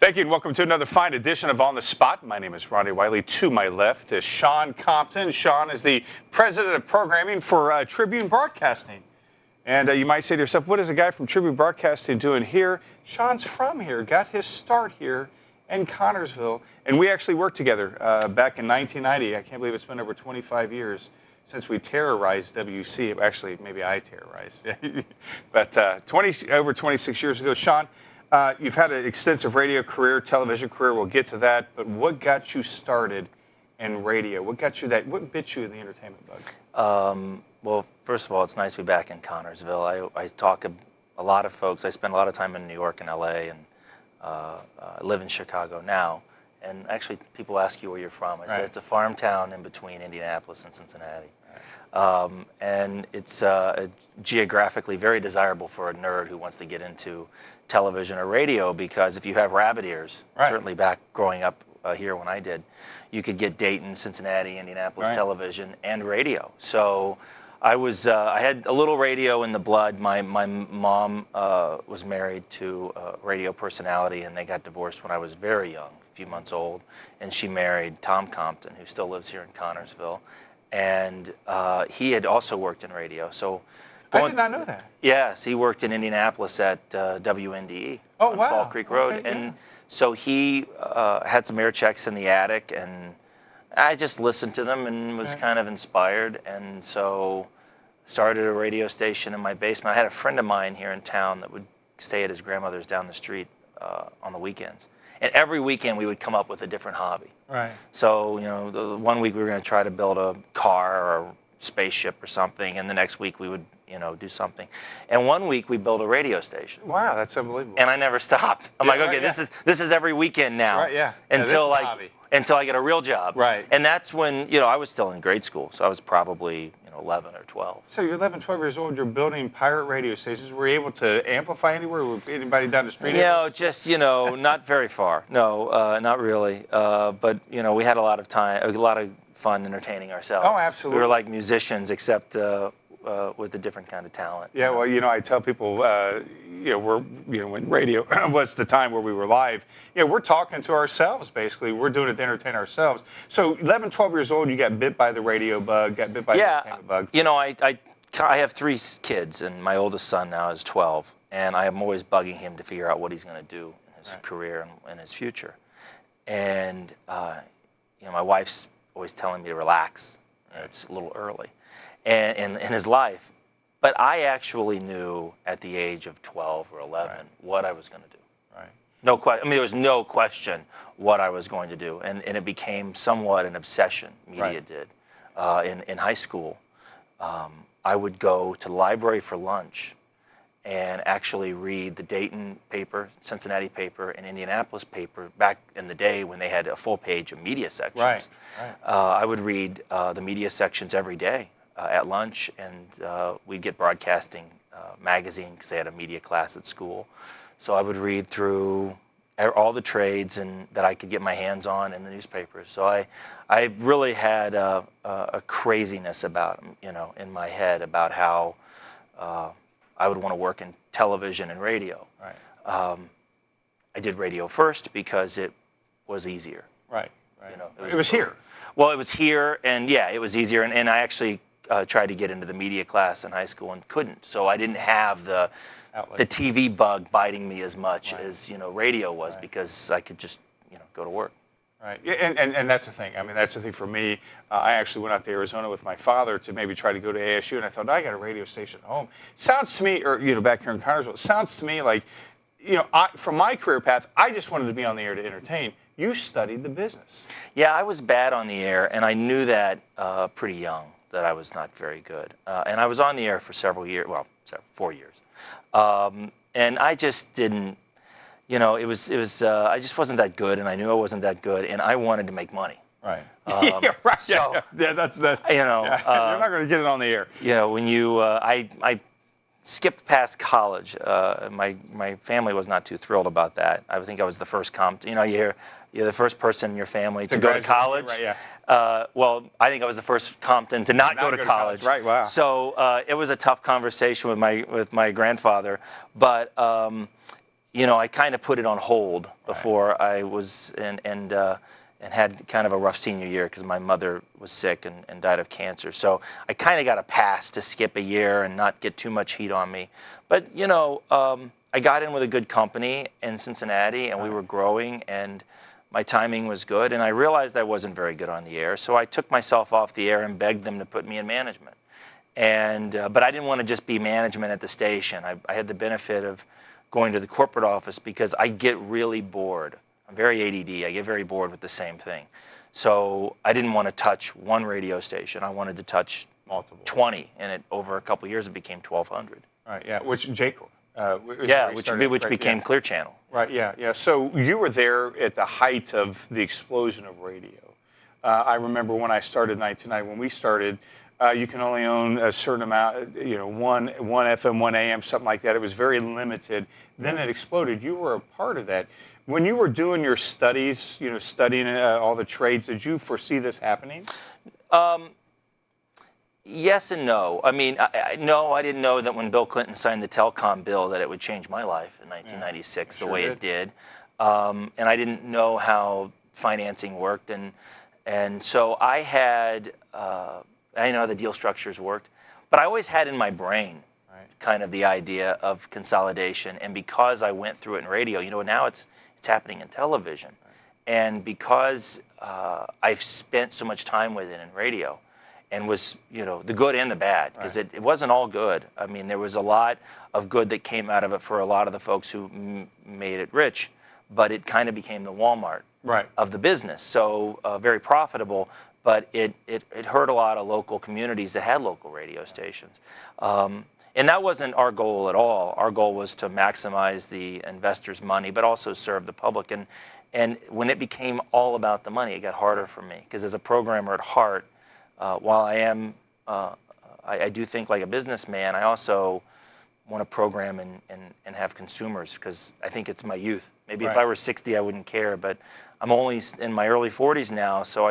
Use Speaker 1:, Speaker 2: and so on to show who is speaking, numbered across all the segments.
Speaker 1: Thank you and welcome to another fine edition of On the Spot. My name is Ronnie Wiley. To my left is Sean Compton. Sean is the president of programming for Tribune Broadcasting. And you might say to yourself, what is a guy from Tribune Broadcasting doing here? Sean's from here, got his start here in Connersville. And we actually worked together back in 1990. I can't believe it's been over 25 years since we terrorized WC. Actually, maybe I terrorized. But over 26 years ago, Sean, you've had an extensive radio career, television career. We'll get to that. But what got you started in radio? What got you that? What bit you in the entertainment bug?
Speaker 2: Well, first of all, it's nice to be back in Connersville. I talk to a lot of folks. I spend a lot of time in New York and LA, and I live in Chicago now. And actually, people ask you where you're from. I say it's a farm town in between Indianapolis and Cincinnati. And it's geographically very desirable for a nerd who wants to get into television or radio, because if you have rabbit ears, certainly back growing up here when I did, you could get Dayton, Cincinnati, Indianapolis television and radio. So I had a little radio in the blood. My mom was married to a radio personality, and they got divorced when I was very young, a few months old, and she married Tom Compton, who still lives here in Connersville. And he had also worked in radio. So
Speaker 1: I did not know that.
Speaker 2: Yes, he worked in Indianapolis at WNDE on Fall Creek Road.
Speaker 1: Okay,
Speaker 2: and so he had some air checks in the attic, and I just listened to them and was kind of inspired. And so started a radio station in my basement. I had a friend of mine here in town that would stay at his grandmother's down the street on the weekends. And every weekend we would come up with a different hobby. Right. So, you know, one week we were going to try to build a car or a spaceship or something, and the next week we would, you know, do something. And one week we built a radio station.
Speaker 1: Wow, that's unbelievable.
Speaker 2: And I never stopped. I'm like, okay, this is every weekend now.
Speaker 1: Right, yeah.
Speaker 2: Until until I get a real job.
Speaker 1: Right.
Speaker 2: And that's when, you know, I was still in grade school, so I was probably 11 or 12.
Speaker 1: So you're 11, 12 years old, you're building pirate radio stations. Were you able to amplify anywhere with anybody down the street?
Speaker 2: Just, not very far. No, not really. But, we had a lot of time, a lot of fun entertaining ourselves.
Speaker 1: Oh, absolutely.
Speaker 2: We were like musicians, except with a different kind of talent.
Speaker 1: Yeah, well, I tell people, when radio was the time where we were live, we're talking to ourselves, basically. We're doing it to entertain ourselves. So 11, 12 years old, you got bit by the radio bug, got bit by the entertainment bug.
Speaker 2: I have 3 kids, and my oldest son now is 12, and I am always bugging him to figure out what he's going to do in his career and his future. And, my wife's always telling me to relax. It's a little early. And in his life. But I actually knew at the age of 12 or 11 what I was going to do. Right. There was no question what I was going to do. And it became somewhat an obsession, media did. In high school, I would go to the library for lunch and actually read the Dayton paper, Cincinnati paper, and Indianapolis paper back in the day when they had a full page of media sections.
Speaker 1: Right.
Speaker 2: I would read the media sections every day at lunch, and we'd get broadcasting magazine because they had a media class at school. So I would read through all the trades and that I could get my hands on in the newspapers. So I really had a craziness about, in my head about how I would want to work in television and radio. Right. I did radio first because it was easier.
Speaker 1: Right. It was here.
Speaker 2: Well, it was here, and it was easier. And I actually tried to get into the media class in high school and couldn't. So I didn't have the TV bug biting me as much as radio was, because I could just go to work.
Speaker 1: Right, and that's the thing. I mean, that's the thing for me. I actually went out to Arizona with my father to maybe try to go to ASU, and I thought, I got a radio station at home. Sounds to me, or back here in Connersville, sounds to me like, from my career path, I just wanted to be on the air to entertain. You studied the business. Yeah,
Speaker 2: I was bad on the air, and I knew that pretty young, that I was not very good. And I was on the air for several years, 4 years. And I just didn't. It was. I just wasn't that good, and I knew I wasn't that good, and I wanted to make money.
Speaker 1: Right.
Speaker 2: Right. So,
Speaker 1: that's that. You're not going to get it on the air.
Speaker 2: When you, I skipped past college. My family was not too thrilled about that. I think I was the first you're the first person in your family to go to college.
Speaker 1: Right. Yeah.
Speaker 2: Well, I think I was the first Compton to not go to college.
Speaker 1: Right. Wow.
Speaker 2: So it was a tough conversation with my grandfather, but. I kind of put it on hold before I was and had kind of a rough senior year because my mother was sick and died of cancer. So I kind of got a pass to skip a year and not get too much heat on me. But I got in with a good company in Cincinnati, and we were growing, and my timing was good. And I realized I wasn't very good on the air, so I took myself off the air and begged them to put me in management. And but I didn't want to just be management at the station. I had the benefit of going to the corporate office because I get really bored. I'm very ADD. I get very bored with the same thing. So I didn't want to touch one radio station. I wanted to touch
Speaker 1: multiple,
Speaker 2: 20, and over a couple of years it became 1,200.
Speaker 1: Right. Yeah. Which J-Corps.
Speaker 2: Which became Clear Channel.
Speaker 1: Right. Yeah. So you were there at the height of the explosion of radio. I remember when I started in 1990. When we started, you can only own a certain amount. One FM, one AM, something like that. It was very limited. Then it exploded. You were a part of that. When you were doing your studies, studying all the trades, did you foresee this happening?
Speaker 2: Yes and no. I mean, no, I didn't know that when Bill Clinton signed the telecom bill that it would change my life in 1996 the way it did. And I didn't know how financing worked. And so I had, I didn't know how the deal structures worked. But I always had in my brain kind of the idea of consolidation. And because I went through it in radio, now it's happening in television. And because I've spent so much time with it in radio, and was, the good and the bad, because it wasn't all good. I mean, there was a lot of good that came out of it for a lot of the folks who made it rich, but it kind of became the Walmart of the business. So very profitable, but it hurt a lot of local communities that had local radio stations. And that wasn't our goal at all. Our goal was to maximize the investors' money, but also serve the public. And when it became all about the money, it got harder for me, because as a programmer at heart, while I am, I do think like a businessman, I also want to program and have consumers, because I think it's my youth. Maybe if I were 60, I wouldn't care, but I'm only in my early 40s now, so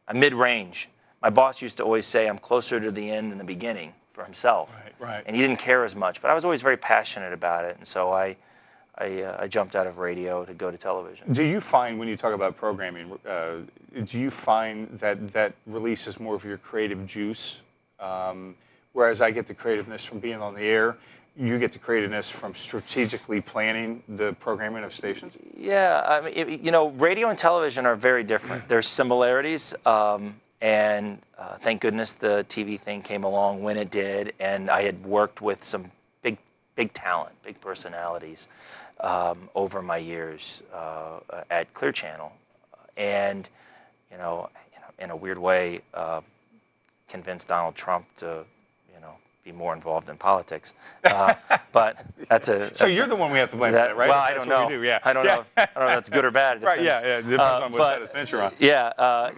Speaker 2: I'm mid-range. My boss used to always say I'm closer to the end than the beginning for himself. And he didn't care as much, but I was always very passionate about it, and so I jumped out of radio to go to television.
Speaker 1: Do you find, when you talk about programming, do you find that releases more of your creative juice? Whereas I get the creativeness from being on the air, you get the creativeness from strategically planning the programming of stations? Yeah,
Speaker 2: I mean, radio and television are very different. There's similarities, and thank goodness the TV thing came along when it did, and I had worked with some big talent, big personalities over my years at Clear Channel, and in a weird way, convinced Donald Trump to be more involved in politics. But so
Speaker 1: you're the one we have to blame for that, right?
Speaker 2: Well, I don't know. I don't know. I don't know if that's good or bad. It depends.
Speaker 1: It depends on what side of the fence you're on.
Speaker 2: Yeah,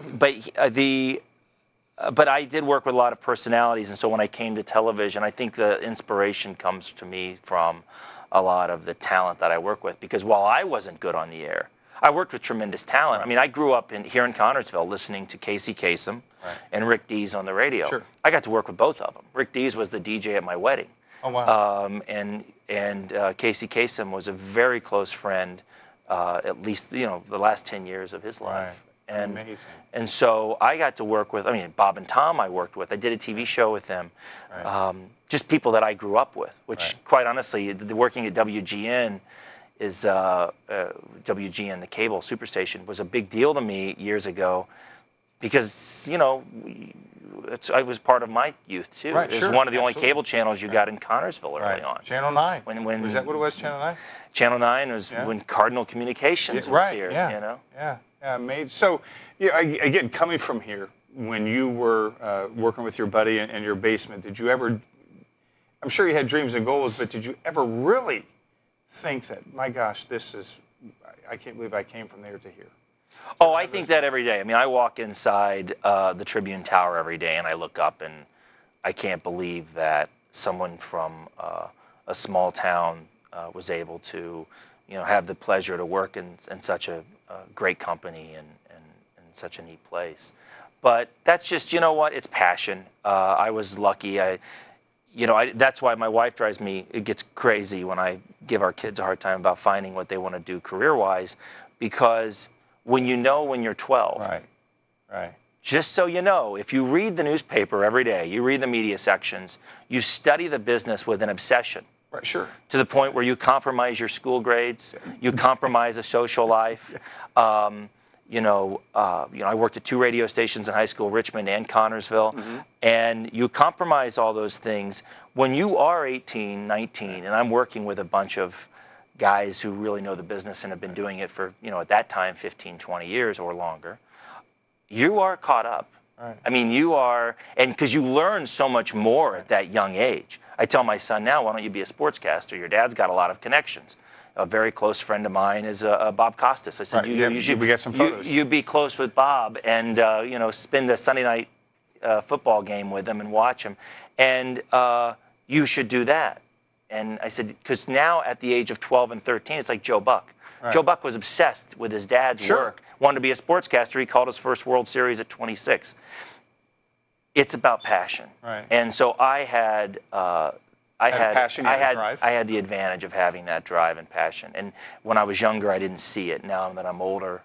Speaker 2: but I did work with a lot of personalities, and so when I came to television, I think the inspiration comes to me from a lot of the talent that I work with, because while I wasn't good on the air, I worked with tremendous talent. I mean, I grew up here in Connersville listening to Casey Kasem and Rick Dees on the radio.
Speaker 1: Sure.
Speaker 2: I got to work with both of them. Rick Dees was the DJ at my wedding.
Speaker 1: Oh, wow.
Speaker 2: And Casey Kasem was a very close friend, at least the last 10 years of his life. And,
Speaker 1: amazing.
Speaker 2: And so I got to work with, Bob and Tom I worked with. I did a TV show with them. Just people that I grew up with, which quite honestly, working at WGN is, WGN, the cable superstation, was a big deal to me years ago, because, it was part of my youth too. It was one of the only cable channels you got in Connersville early on.
Speaker 1: Channel 9.
Speaker 2: When
Speaker 1: was that what it was, Channel 9?
Speaker 2: Channel 9 was when Cardinal Communications was here,
Speaker 1: Yeah, amazing. So, again, coming from here, when you were working with your buddy in your basement, did you ever, I'm sure you had dreams and goals, but did you ever really think that, my gosh, I can't believe I came from there to here?
Speaker 2: Oh, I think that every day. I mean, I walk inside the Tribune Tower every day, and I look up, and I can't believe that someone from a small town was able to, have the pleasure to work in such a great company and such a neat place. But that's just, it's passion. I was lucky. That's why my wife drives me. It gets crazy when I give our kids a hard time about finding what they want to do career-wise, because when you're 12,
Speaker 1: Right.
Speaker 2: just so you know, if you read the newspaper every day, you read the media sections, you study the business with an obsession.
Speaker 1: Right, sure.
Speaker 2: To the point where you compromise your school grades, you compromise a social life. I worked at 2 radio stations in high school, Richmond and Connorsville, and you compromise all those things. When you are 18, 19, and I'm working with a bunch of guys who really know the business and have been doing it for, at that time, 15, 20 years or longer, you are caught up.
Speaker 1: Right.
Speaker 2: I mean, you are, and because you learn so much more at that young age. I tell my son now, why don't you be a sportscaster? Your dad's got a lot of connections. A very close friend of mine is Bob Costas. I said,
Speaker 1: right. We got some photos.
Speaker 2: You be close with Bob and, spend a Sunday night football game with him and watch him. And you should do that. And I said, because now at the age of 12 and 13, it's like Joe Buck. Right. Joe Buck was obsessed with his dad's work, wanted to be a sportscaster. He called his first World Series at 26. It's about passion.
Speaker 1: Right.
Speaker 2: And so I had the advantage of having that drive and passion. And when I was younger, I didn't see it. Now that I'm older,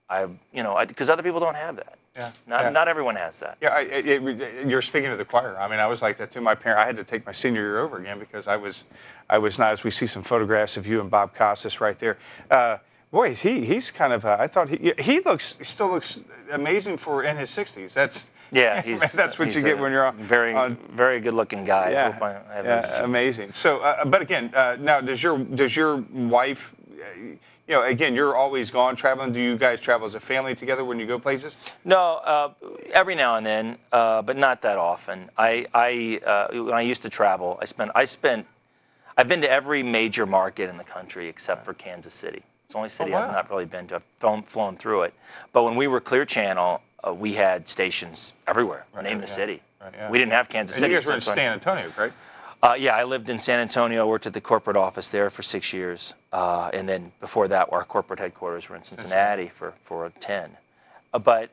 Speaker 2: because other people don't have that.
Speaker 1: Yeah.
Speaker 2: Not everyone has that.
Speaker 1: Yeah, you're speaking to the choir. I mean, I was like that too. I had to take my senior year over again because I was not. As we see some photographs of you and Bob Costas right there. Boy, he's kind of. I thought he still looks amazing for in his 60s. That's.
Speaker 2: Yeah,
Speaker 1: that's what you get when you're on.
Speaker 2: Very good-looking guy.
Speaker 1: Yeah,
Speaker 2: I hope I have
Speaker 1: amazing. So, but again, now does your wife? Again, you're always gone traveling. Do you guys travel as a family together when you go places?
Speaker 2: No, every now and then, but not that often. When I used to travel, I've been to every major market in the country except for Kansas City. It's the only city I've not really been to. I've flown through it. But when we were Clear Channel, we had stations everywhere. Name the city. Right, yeah. We didn't have Kansas City.
Speaker 1: You guys were in San Antonio, right?
Speaker 2: Yeah, I lived in San Antonio. Worked at the corporate office there for 6 years, and then before that, our corporate headquarters were in Cincinnati for 10. But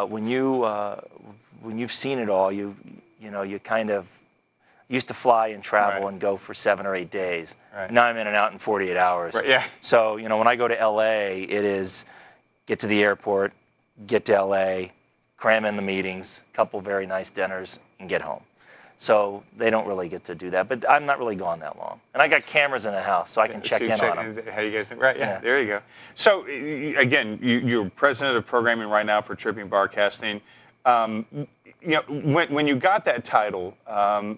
Speaker 2: when you've seen it all, you kind of used to fly and travel and go for 7 or 8 days. Right. Now I'm in and out in 48 hours.
Speaker 1: Right, yeah.
Speaker 2: So when I go to LA, it is get to the airport, get to LA, cram in the meetings, couple very nice dinners, and get home. So they don't really get to do that, but I'm not really gone that long. And I got cameras in the house, so I can check in on them.
Speaker 1: How you guys doing? Right, yeah, there you go. So again, you're president of programming right now for Tribune Broadcasting. When you got that title,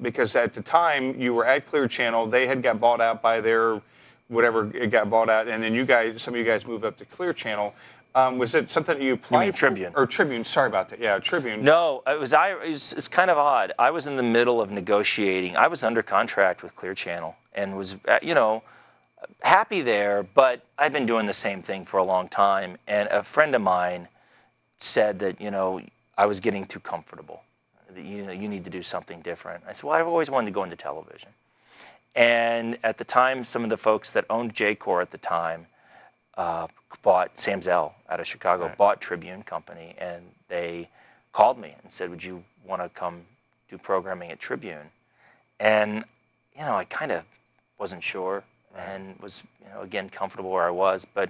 Speaker 1: because at the time you were at Clear Channel, they had got bought out by their whatever it got bought out, and then some of you guys moved up to Clear Channel. Was it something that you applied
Speaker 2: for?
Speaker 1: Tribune? Or Tribune, sorry about that. Yeah, Tribune.
Speaker 2: No, it's kind of odd. I was in the middle of negotiating. I was under contract with Clear Channel and was, happy there, but I'd been doing the same thing for a long time. And a friend of mine said that, I was getting too comfortable, that you need to do something different. I said, well, I've always wanted to go into television. And at the time, some of the folks that owned J-Corps at the time, bought Sam Zell out of Chicago, bought Tribune Company, and they called me and said, would you want to come do programming at Tribune? And, I kind of wasn't sure and was, again, comfortable where I was, but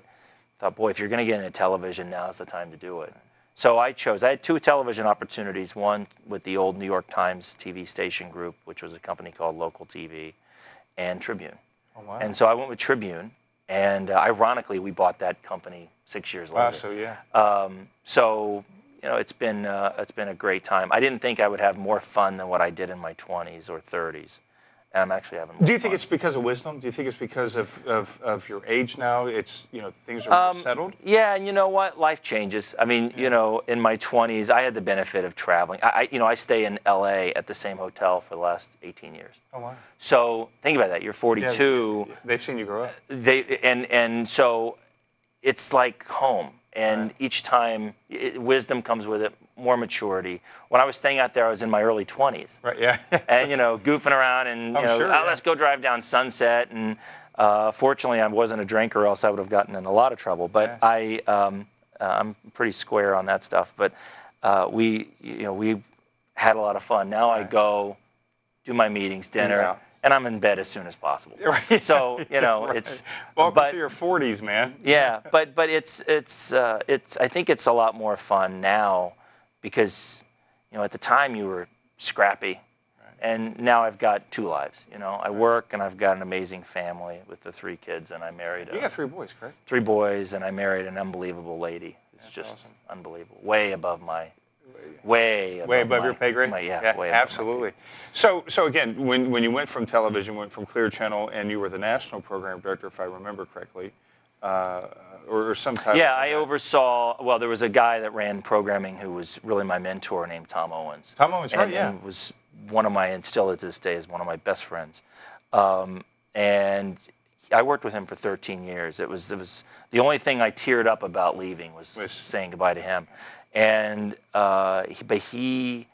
Speaker 2: thought, boy, if you're going to get into television, now's the time to do it. So I had 2 television opportunities, one with the old New York Times TV station group, which was a company called Local TV, and Tribune.
Speaker 1: Oh, wow.
Speaker 2: And so I went with Tribune. And ironically, we bought that company 6 years later.
Speaker 1: Wow, so yeah.
Speaker 2: It's been a great time. I didn't think I would have more fun than what I did in my 20s or 30s, and I'm actually having more fun.
Speaker 1: Do you think it's because of wisdom? Do you think it's because of your age now? It's things are more settled.
Speaker 2: Yeah, and you know what? Life changes. I mean, in my 20s, I had the benefit of traveling. I stay in LA at the same hotel for the last 18 years.
Speaker 1: Oh wow.
Speaker 2: So think about that. You're 42.
Speaker 1: Yeah, they've seen you grow up.
Speaker 2: And so it's like home. And each time, wisdom comes with it, more maturity. When I was staying out there, I was in my early 20s.
Speaker 1: Right, yeah.
Speaker 2: And, goofing around and, let's go drive down Sunset. And fortunately, I wasn't a drinker, or else I would have gotten in a lot of trouble. But I'm pretty square on that stuff. But we had a lot of fun. Now I go, do my meetings, dinner, and I'm in bed as soon as possible.
Speaker 1: Right.
Speaker 2: So
Speaker 1: Right.
Speaker 2: it's
Speaker 1: Welcome to your 40s, man.
Speaker 2: yeah, but it's I think it's a lot more fun now because at the time you were scrappy, and now I've got two lives. I work and I've got an amazing family with the 3 kids, and I married.
Speaker 1: You got 3 boys, correct?
Speaker 2: 3 boys, and I married an unbelievable lady. It's
Speaker 1: That's
Speaker 2: just
Speaker 1: awesome.
Speaker 2: unbelievable, way above
Speaker 1: your pay grade.
Speaker 2: way above
Speaker 1: absolutely. So again, when you went from television, went from Clear Channel, and you were the national program director, if I remember correctly, or some type.
Speaker 2: Yeah, I oversaw. Well, there was a guy that ran programming who was really my mentor, named Tom Owens.
Speaker 1: Tom Owens, right? Yeah.
Speaker 2: And was one of my, and still to this day is one of my best friends. And I worked with him for 13 years. It was the only thing I teared up about leaving was saying goodbye to him. And but he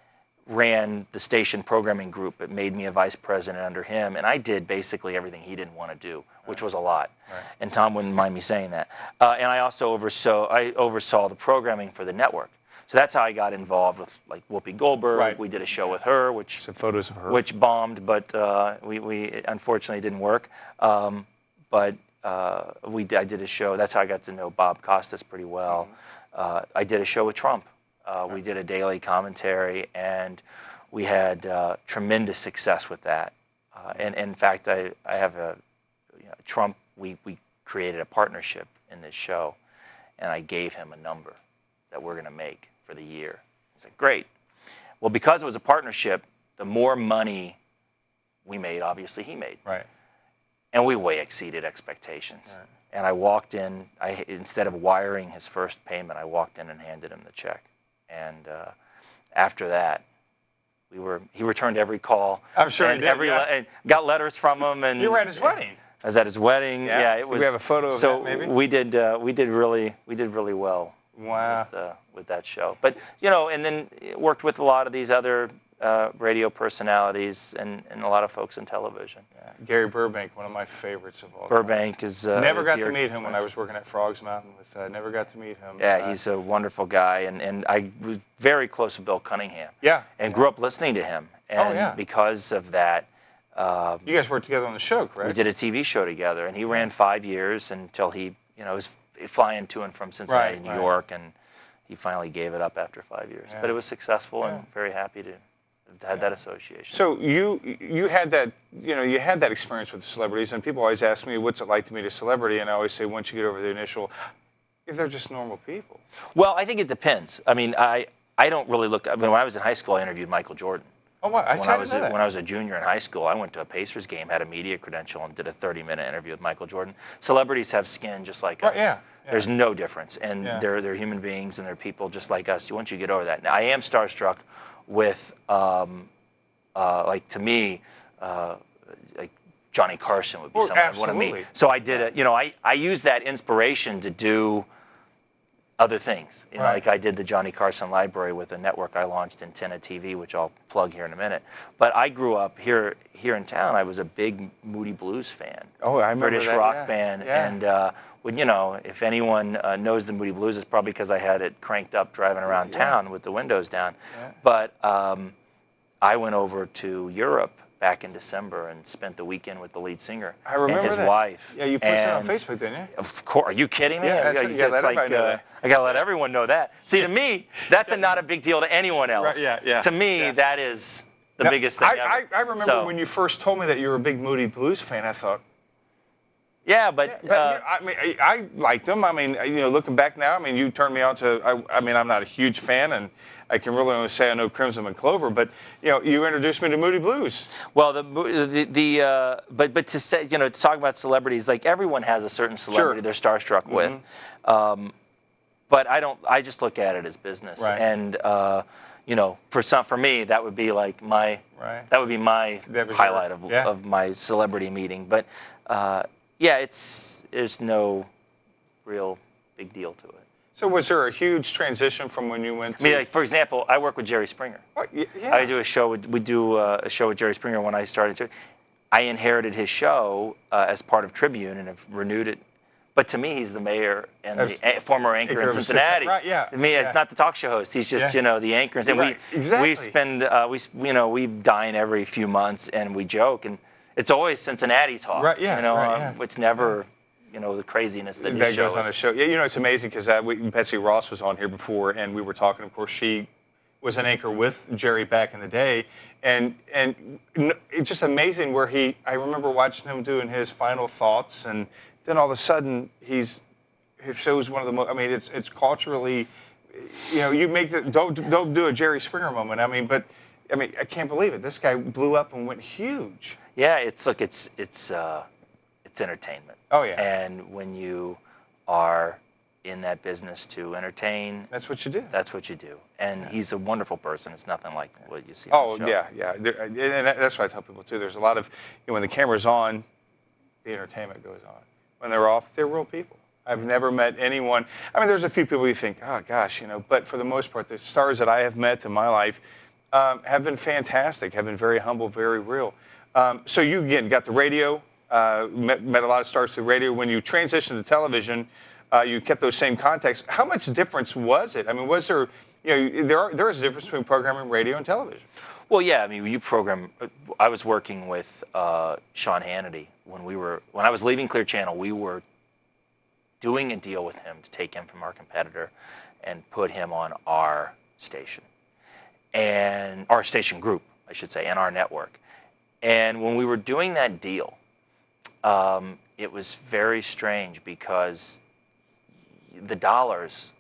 Speaker 2: ran the station programming group. It made me a vice president under him, and I did basically everything he didn't want to do, which was a lot.
Speaker 1: Right.
Speaker 2: And Tom wouldn't mind me saying that. And I also oversaw the programming for the network. So that's how I got involved with like Whoopi Goldberg.
Speaker 1: Right.
Speaker 2: We did a show with her, which
Speaker 1: Some photos of her.
Speaker 2: which bombed, but we unfortunately didn't work. But I did a show. That's how I got to know Bob Costas pretty well. I did a show with Trump. We did a daily commentary, and we had tremendous success with that. And in fact, I have Trump. We created a partnership in this show, and I gave him a number that we're going to make for the year. He's like, great. Well, because it was a partnership, the more money we made, obviously he made.
Speaker 1: Right.
Speaker 2: And we way exceeded expectations. Right. And I walked in, instead of wiring his first payment, I walked in and handed him the check. And after that, he returned every call.
Speaker 1: I'm sure
Speaker 2: and
Speaker 1: he did,
Speaker 2: and got letters from him. And
Speaker 1: you were at his wedding.
Speaker 2: I was at his wedding. Yeah, it was.
Speaker 1: Do we have a photo of that, maybe?
Speaker 2: So we did really well.
Speaker 1: Wow.
Speaker 2: With that show. But and then worked with a lot of these other radio personalities and a lot of folks in television.
Speaker 1: Yeah. Gary Burbank, one of my favorites of all.
Speaker 2: Burbank is
Speaker 1: never got to meet him when I was working at Frogs Mountain. Never got to meet him.
Speaker 2: Yeah, he's a wonderful guy, and I was very close to Bill Cunningham.
Speaker 1: Yeah.
Speaker 2: And grew up listening to him, and because of that.
Speaker 1: You guys worked together on the show, correct?
Speaker 2: We did a TV show together, and he ran 5 years until he was flying to and from Cincinnati, New York, and he finally gave it up after 5 years. Yeah. But it was successful, and very happy to have had that association.
Speaker 1: So you had that you had that experience with celebrities, and people always ask me, what's it like to meet a celebrity? And I always say, once you get over the initial, if they're just normal people.
Speaker 2: Well, I think it depends. I mean, I don't really look. I mean, when I was in high school, I interviewed Michael Jordan.
Speaker 1: Oh, wow.
Speaker 2: When I was a junior in high school, I went to a Pacers game, had a media credential, and did a 30-minute interview with Michael Jordan. Celebrities have skin just like us.
Speaker 1: Yeah.
Speaker 2: There's no difference, and they're human beings, and they're people just like us. Once you get over that, now I am starstruck with, like to me, like Johnny Carson would be someone I'd want to meet. So I did I used that inspiration to do other things. Like I did the Johnny Carson Library with a network I launched, Antenna TV, which I'll plug here in a minute. But I grew up here in town. I was a big Moody Blues fan.
Speaker 1: Oh, I remember
Speaker 2: British
Speaker 1: that,
Speaker 2: rock band. Yeah. And when if anyone knows the Moody Blues, it's probably because I had it cranked up driving around town with the windows down. Yeah. But I went over to Europe back in December and spent the weekend with the lead singer and his wife.
Speaker 1: Yeah, you posted it on Facebook, didn't you?
Speaker 2: Of course. Are you kidding me?
Speaker 1: Yeah,
Speaker 2: it's like I gotta let everyone know that. See, to me, that's not a big deal to anyone else.
Speaker 1: Right,
Speaker 2: to me, that is the biggest thing ever.
Speaker 1: I remember when you first told me that you were a big Moody Blues fan. I thought.
Speaker 2: Yeah, but
Speaker 1: I mean, I liked them. I mean, looking back now, I mean, you turned me on to. I mean, I'm not a huge fan, and I can really only say I know Crimson and Clover, but you introduced me to Moody Blues.
Speaker 2: Well, but to say to talk about celebrities, like everyone has a certain celebrity they're starstruck with, but I just look at it as business, and for me that would be like my highlight of my celebrity meeting, but there's no real big deal to it.
Speaker 1: So was there a huge transition from when you went to...
Speaker 2: I mean, like, for example, I work with Jerry Springer.
Speaker 1: Oh, yeah.
Speaker 2: I do a show with Jerry Springer when I started. I inherited his show as part of Tribune and have renewed it. But to me, he's the mayor and the former anchor in Cincinnati.
Speaker 1: Right, yeah.
Speaker 2: To me, it's not the talk show host. He's just, the anchor. And we spend, we dine every few months and we joke. And it's always Cincinnati talk.
Speaker 1: Right, yeah,
Speaker 2: You know,
Speaker 1: right, yeah.
Speaker 2: it's never, you know, the craziness that his
Speaker 1: that
Speaker 2: show
Speaker 1: goes on
Speaker 2: is.
Speaker 1: a show. Yeah, you know, it's amazing because Betsy Ross was on here before, and we were talking. Of course, she was an anchor with Jerry back in the day, and it's just amazing where I remember watching him doing his final thoughts, and then all of a sudden his show's one of the most. I mean, it's culturally, you know, you make the don't do a Jerry Springer moment. I mean, but I mean, I can't believe it. This guy blew up and went huge.
Speaker 2: Yeah, it's entertainment.
Speaker 1: Oh yeah,
Speaker 2: And when you are in that business to entertain,
Speaker 1: that's what you do.
Speaker 2: that's what you do. And he's a wonderful person. It's nothing like what you see on the
Speaker 1: Oh
Speaker 2: show.
Speaker 1: yeah. And that's what I tell people too. There's a lot of, you know, when the camera's on, the entertainment goes on. When they're off, they're real people. I've never met anyone. I mean, there's a few people you think, oh gosh, you know, but for the most part, the stars that I have met in my life have been fantastic. Have been very humble, very real. So you again got the radio, met a lot of stars through radio. When you transitioned to television, you kept those same contacts. How much difference was it? I mean, was there, you know, there is a difference between programming radio and television.
Speaker 2: Well, yeah. I mean, you program. I was working with Sean Hannity when I was leaving Clear Channel. We were doing a deal with him to take him from our competitor and put him on our station, and our station group, I should say, and our network. And when we were doing that deal, it was very strange because the dollars,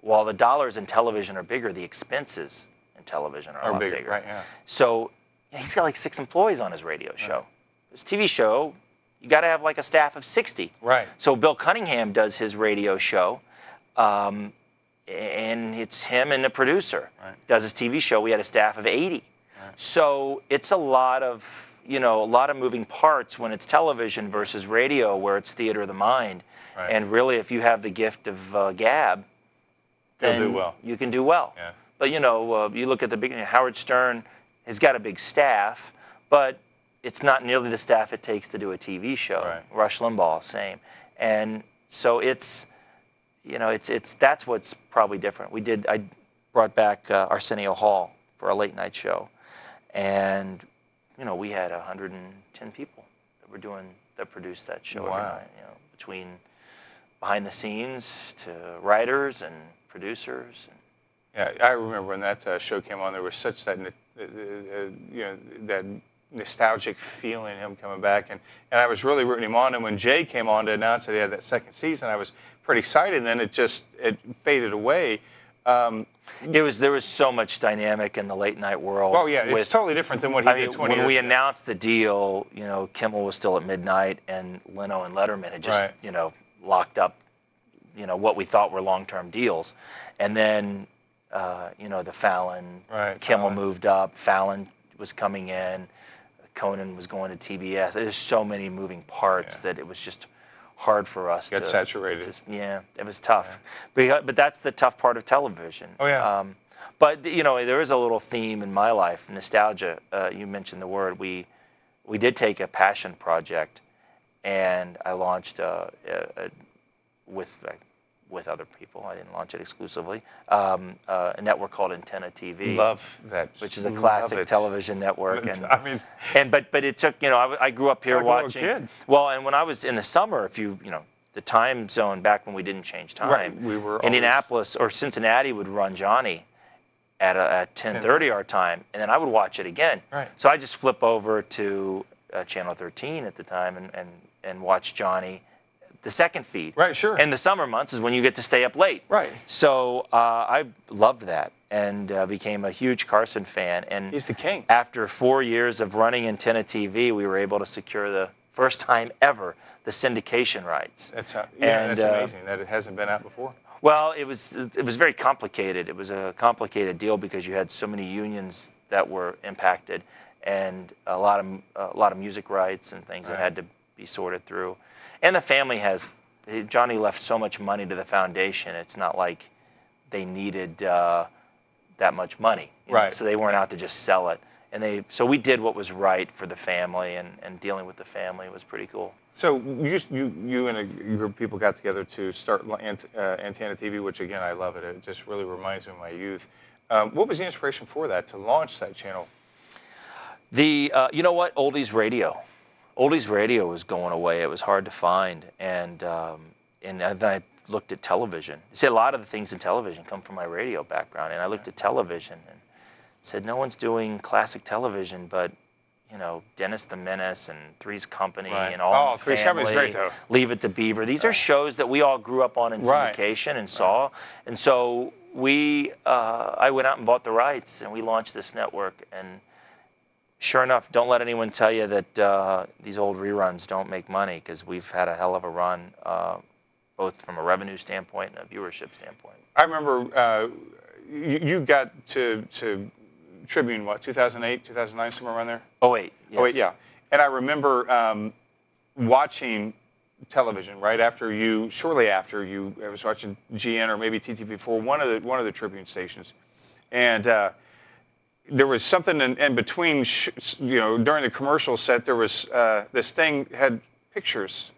Speaker 2: while the dollars in television are bigger, the expenses in television are a lot bigger.
Speaker 1: Right, yeah.
Speaker 2: So he's got like 6 employees on his radio show. His TV show, you got to have like a staff of 60.
Speaker 1: Right.
Speaker 2: So Bill Cunningham does his radio show, and it's him and the producer.
Speaker 1: Right.
Speaker 2: Does his TV show. We had a staff of 80. Right. So it's a lot of, you know, a lot of moving parts when it's television versus radio, where it's theater of the mind.
Speaker 1: Right.
Speaker 2: And really, if you have the gift of gab, then
Speaker 1: do well.
Speaker 2: you can do well.
Speaker 1: Yeah.
Speaker 2: But you know, you look at the beginning. Howard Stern has got a big staff, but it's not nearly the staff it takes to do a TV show.
Speaker 1: Right.
Speaker 2: Rush Limbaugh, same. And so it's, you know, it's that's what's probably different. I brought back Arsenio Hall for a late night show, and you know, we had 110 people that produced that show every night. You know, between behind the scenes to writers and producers.
Speaker 1: Yeah, I remember when that show came on. There was such that you know, that nostalgic feeling him coming back, and I was really rooting him on. And when Jay came on to announce that he had that second season, I was pretty excited. And then it faded away.
Speaker 2: There was so much dynamic in the late night world.
Speaker 1: Oh yeah, it's totally different than what he did 20 years ago.
Speaker 2: When we announced the deal, you know, Kimmel was still at midnight, and Leno and Letterman had just, you know, locked up, you know, what we thought were long-term deals, and then, you know, the Fallon, Kimmel moved up, Fallon was coming in, Conan was going to TBS. There's so many moving parts that it was just hard for us
Speaker 1: to get saturated.
Speaker 2: Yeah, it was tough. But that's the tough part of television.
Speaker 1: Oh yeah.
Speaker 2: But you know, there is a little theme in my life, nostalgia. You mentioned the word. We did take a passion project, and I launched with other people. I didn't launch it exclusively. A network called Antenna TV.
Speaker 1: Love that.
Speaker 2: Which is a classic television network. And but it took, you know, I grew up here watching.
Speaker 1: Like a little kid.
Speaker 2: Well, and when I was in the summer, if you know, the time zone back when we didn't change time.
Speaker 1: Right. We were
Speaker 2: Indianapolis or Cincinnati would run Johnny at 10:30 our time, and then I would watch it again.
Speaker 1: Right.
Speaker 2: So I just flip over to Channel 13 at the time and watch Johnny. The second feed.
Speaker 1: Right, sure.
Speaker 2: And the summer months is when you get to stay up late.
Speaker 1: Right.
Speaker 2: So I loved that and became a huge Carson fan. And
Speaker 1: he's the king.
Speaker 2: After 4 years of running Antenna TV, we were able to secure the first time ever the syndication rights.
Speaker 1: That's amazing that it hasn't been out before.
Speaker 2: Well, it was very complicated. It was a complicated deal because you had so many unions that were impacted, and a lot of music rights and things that had to be sorted through. And the family Johnny left so much money to the foundation. It's not like they needed that much money.
Speaker 1: Right.
Speaker 2: So they weren't out to just sell it. So we did what was right for the family, and dealing with the family was pretty cool.
Speaker 1: So you and a group of people got together to start Antenna TV, which again, I love it. It just really reminds me of my youth. What was the inspiration for that, to launch that channel?
Speaker 2: You know what? Oldies radio. oldies radio was going away. It was hard to find, and then I looked at television. See, a lot of the things in television come from my radio background, and I looked at television and said, no one's doing classic television, but Dennis the Menace and Three's Company and All in the
Speaker 1: Three's Company's great, though.
Speaker 2: Leave It to Beaver. These are shows that we all grew up on in syndication and saw, and so I went out and bought the rights, and we launched this network. And sure enough, don't let anyone tell you that these old reruns don't make money, because we've had a hell of a run, both from a revenue standpoint and a viewership standpoint.
Speaker 1: I remember you got to Tribune, 2008, 2009, somewhere around there?
Speaker 2: 08, yes.
Speaker 1: 08, yeah. And I remember watching television right after shortly after I was watching GN or maybe TTV4, one of the Tribune stations. And there was something in between, during the commercial set, there was, this thing had pictures.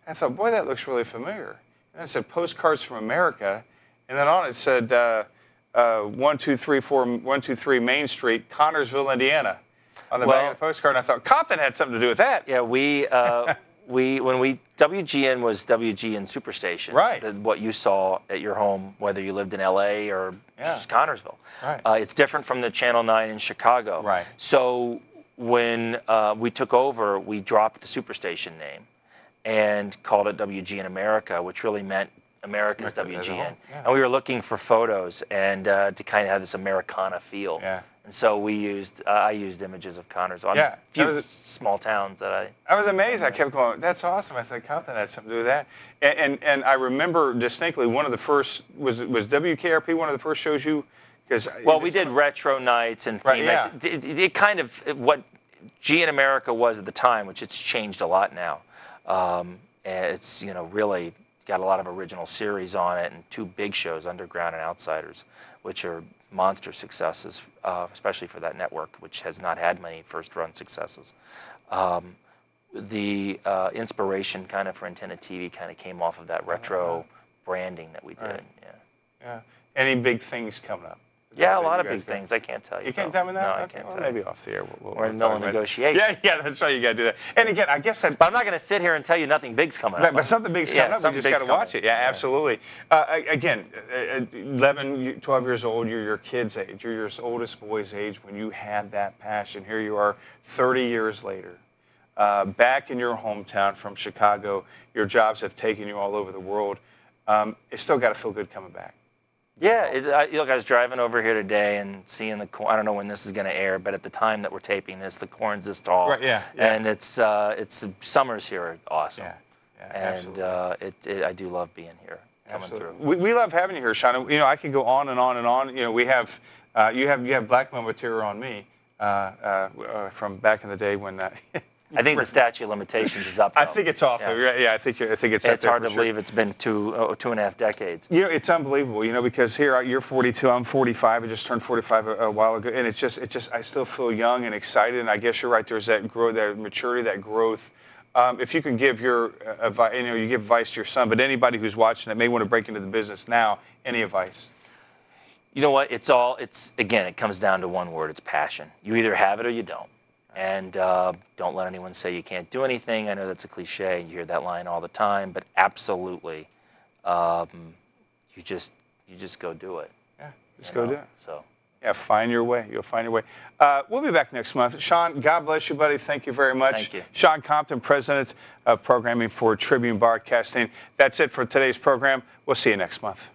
Speaker 1: And I thought, boy, that looks really familiar. And it said Postcards from America. And then on it said, 123 Main Street, Connorsville, Indiana, on the back of the postcard. And I thought Compton had something to do with that.
Speaker 2: Yeah, WGN was WGN Superstation.
Speaker 1: Right.
Speaker 2: What you saw at your home, whether you lived in LA or just Connorsville.
Speaker 1: Right.
Speaker 2: It's different from the Channel 9 in Chicago.
Speaker 1: Right.
Speaker 2: So when we took over, we dropped the Superstation name and called it WGN America, which really meant America's WGN.
Speaker 1: Yeah.
Speaker 2: And we were looking for photos and to kind of have this Americana feel.
Speaker 1: Yeah.
Speaker 2: And so I used images of Connorsville.
Speaker 1: Yeah.
Speaker 2: A few small towns that
Speaker 1: I was amazed. I kept going, that's awesome. I said, Compton had something to do with that. And I remember distinctly one of the first, was WKRP one of the first shows you?
Speaker 2: Well, we did retro nights and theme nights. It kind of, what GN America was at the time, which it's changed a lot now. And it's, really got a lot of original series on it and two big shows, Underground and Outsiders, which are monster successes, especially for that network, which has not had many first-run successes. The inspiration kind of for antenna TV kind of came off of that retro branding that we did.
Speaker 1: Right. Yeah. Any big things coming up?
Speaker 2: Yeah, a lot of big things. I can't tell you.
Speaker 1: You can't tell me that?
Speaker 2: No,
Speaker 1: Okay.
Speaker 2: I can't tell
Speaker 1: maybe
Speaker 2: you.
Speaker 1: off the air.
Speaker 2: We're in the middle of negotiation.
Speaker 1: Yeah, that's right. You got to do that. And again, I guess that.
Speaker 2: But I'm not going to sit here and tell you nothing big's coming up.
Speaker 1: But something big's coming up. We just got to watch it. Yeah, absolutely. Again, 11, 12 years old, you're your kid's age. You're your oldest boy's age when you had that passion. Here you are 30 years later, back in your hometown from Chicago. Your jobs have taken you all over the world. It's still got to feel good coming back.
Speaker 2: Yeah, look, I was driving over here today and seeing the corn. I don't know when this is going to air, but at the time that we're taping this, the corn's this tall.
Speaker 1: Right, yeah.
Speaker 2: And it's summers here are awesome.
Speaker 1: Yeah,
Speaker 2: and I do love being here, coming through.
Speaker 1: We love having you here, Sean. I could go on and on and on. We have you have blackmail material on me from back in the day when.
Speaker 2: I think the statute of limitations is up. Though.
Speaker 1: I think it's off. Yeah, I think it's.
Speaker 2: It's hard to believe it's been 2.5 decades.
Speaker 1: It's unbelievable. Because here you're 42, I'm 45. I just turned 45 a while ago, and it's just I still feel young and excited. And I guess you're right. There's that growth, that maturity, that growth. If you can give your advice, you give advice to your son, but anybody who's watching that may want to break into the business now, any advice?
Speaker 2: You know what? Again, it comes down to one word. It's passion. You either have it or you don't. And don't let anyone say you can't do anything. I know that's a cliche, and you hear that line all the time, but absolutely, you just go do it.
Speaker 1: Yeah, just go do it.
Speaker 2: So.
Speaker 1: Yeah, find your way. You'll find your way. We'll be back next month. Sean, God bless you, buddy. Thank you very much.
Speaker 2: Thank you.
Speaker 1: Sean Compton, President of Programming for Tribune Broadcasting. That's it for today's program. We'll see you next month.